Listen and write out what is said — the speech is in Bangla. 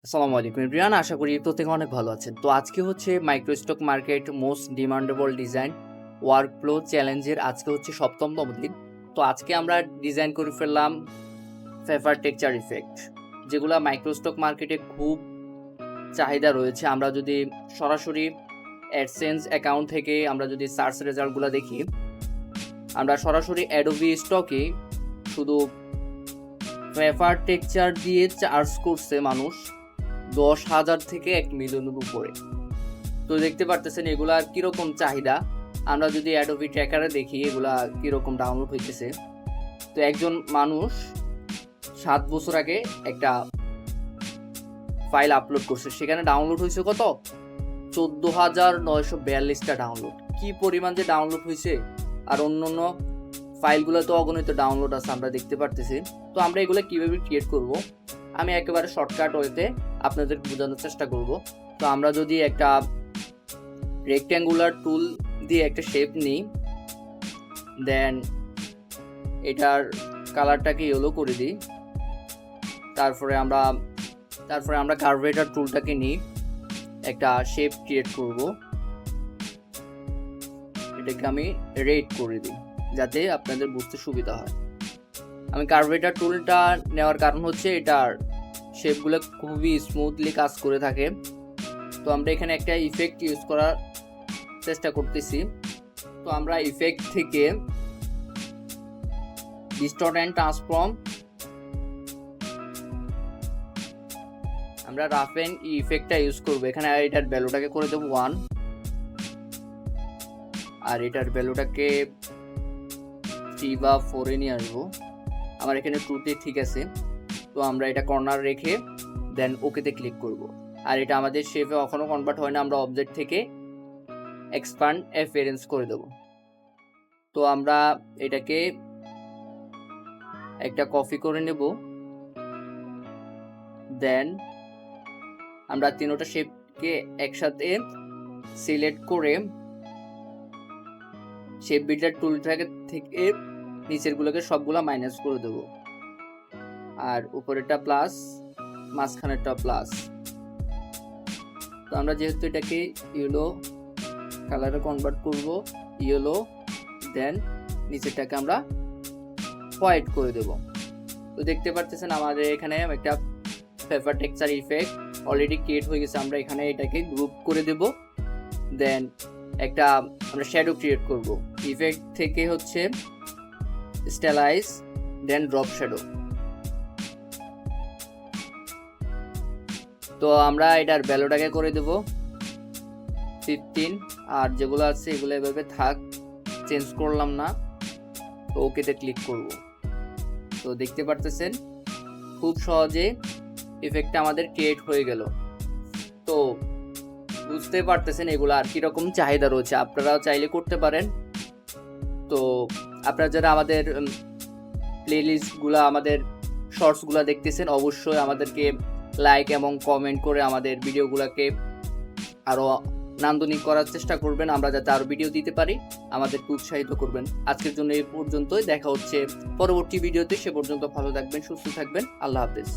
আসসালামু আলাইকুম এভরিওয়ান, আশা করি প্রত্যেকে অনেক ভালো আছেন। তো আজকে হচ্ছে micro stock market most demandable design workflow চ্যালেঞ্জের আজকে হচ্ছে ৭ম দিন। তো আজকে আমরা ডিজাইন করে ফেললাম ফেভার টেক্সচার ইফেক্ট, যেগুলা মাইক্রো স্টক মার্কেটে খুব চাহিদা রয়েছে। আমরা যদি সরাসরি অ্যাডসেন্স অ্যাকাউন্ট থেকে আমরা যদি সার্চ রেজাল্টগুলো দেখি, আমরা সরাসরি অ্যাডোবি স্টকে শুধু ফেভার টেক্সচার দিয়ে চার্জ করছে মানুষ ১০,০০০ থেকে ১ মিলিয়নের উপরে। তো দেখতে পারতেছেন এগুলা কিরকম চাহিদা। আমরা যদি অ্যাডোবি ট্র্যাকারে দেখি এগুলা কিরকম ডাউনলোড হইতেছে। তো একজন মানুষ ৭ বছর আগে একটা ফাইল আপলোড করছে, সেখানে ডাউনলোড হয়েছে কত? ১৪,৯৪২টা ডাউনলোড। কি পরিমাণ যে ডাউনলোড হয়েছে! আর অন্য ফাইলগুলো তো অগণিত ডাউনলোড আছে, আমরা দেখতে পারতেছি। তো আমরা এগুলো কিভাবে ক্রিয়েট করব, আমি একেবারে শর্টকাট ওয়েতে আপনাদের বোঝানোর চেষ্টা করব। তো আমরা যদি একটা রেক্ট্যাঙ্গুলার টুল দিয়ে একটা শেপ নিই, দেন এটার কালারটাকে ইয়েলো করে দিই, তারপরে আমরা কার্ভেটার টুলটাকে নিই, একটা শেপ ক্রিয়েট করব। এটাকে আমি রেড করে দিই যাতে আপনাদের বুঝতে সুবিধা হয়। আমি কার্ভেটার টুলটা নেওয়ার কারণ হচ্ছে এটার শেপগুলো খুবই স্মুথলি কাজ করে থাকে। তো আমরা এখানে একটা ইফেক্ট ইউজ করার চেষ্টা করতেছি। তো আমরা ইফেক্ট থেকে ডিস্টর্ট অ্যান্ড ট্রান্সফর্ম, আমরা রাফ এন্ড ইফেক্টটা ইউজ করব। এখানে এটার ভ্যালুটাকে করে দেবো 1, আর এটার ভ্যালুটাকে 3 বা 4 এ নিয়ে আসবো। আমার এখানে 2তে ঠিক আছে। তো আমরা এটা কর্নার রেখে দেন ওকেতে ক্লিক করব। আর এটা আমাদের শেপে এখনো কনভার্ট হয় না, আমরা অবজেক্ট থেকে এক্সপ্যান্ড অ্যাপিয়ারেন্স করে দেব। তো আমরা এটাকে একটা কপি করে নেব, দেন আমরা তিনটা শেপকে একসাথে সিলেক্ট করে শেপ বিল্ডার টুলটাকে থেকে নিচেরগুলোকে সবগুলা মাইনাস করে দেব, আর উপরেরটা প্লাস, মাঝখানেরটা প্লাস। তো আমরা যেহেতু এটাকে ইয়েলো কালারে কনভার্ট করব, ইয়েলো, দেন নিচেরটাকে আমরা হোয়াইট করে দেব। তো দেখতে পাচ্ছেন আমাদের এখানে একটা ফেভার টেক্সচার ইফেক্ট অলরেডি ক্রিয়েট হয়ে গেছে। আমরা এখানে এটাকে গ্রুপ করে দেব, দেন একটা আমরা শ্যাডো ক্রিয়েট করব। ইফেক্ট থেকে হচ্ছে স্টাইলাইজ, দেন ড্রপ শ্যাডো। তো আমরা এটার ভ্যালুটাকে করে দেব 15, আর যেগুলো আছে এগুলো এভাবে থাক, চেঞ্জ করলাম না। তো ওকেতে ক্লিক করব। তো দেখতে পারতেছেন খুব সহজে ইফেক্টটা আমাদের ক্রিয়েট হয়ে গেল। তো বুঝতে পারতেছেন এগুলো আর কিরকম চাহিদা রয়েছে, আপনারাও চাইলে করতে পারেন। তো আপনারা যারা আমাদের প্লেলিস্টগুলো, আমাদের শর্টসগুলো দেখতেছেন, অবশ্যই আমাদেরকে লাইক এবং কমেন্ট করে আমাদের ভিডিওগুলোকে আরও নান্দনিক করার চেষ্টা করবেন, আমরা যাতে আরও ভিডিও দিতে পারি, আমাদেরকে উৎসাহিত করবেন। আজকের জন্য এই পর্যন্তই, দেখা হচ্ছে পরবর্তী ভিডিওতে। সে পর্যন্ত ভালো থাকবেন, সুস্থ থাকবেন, আল্লাহ হাফেজ।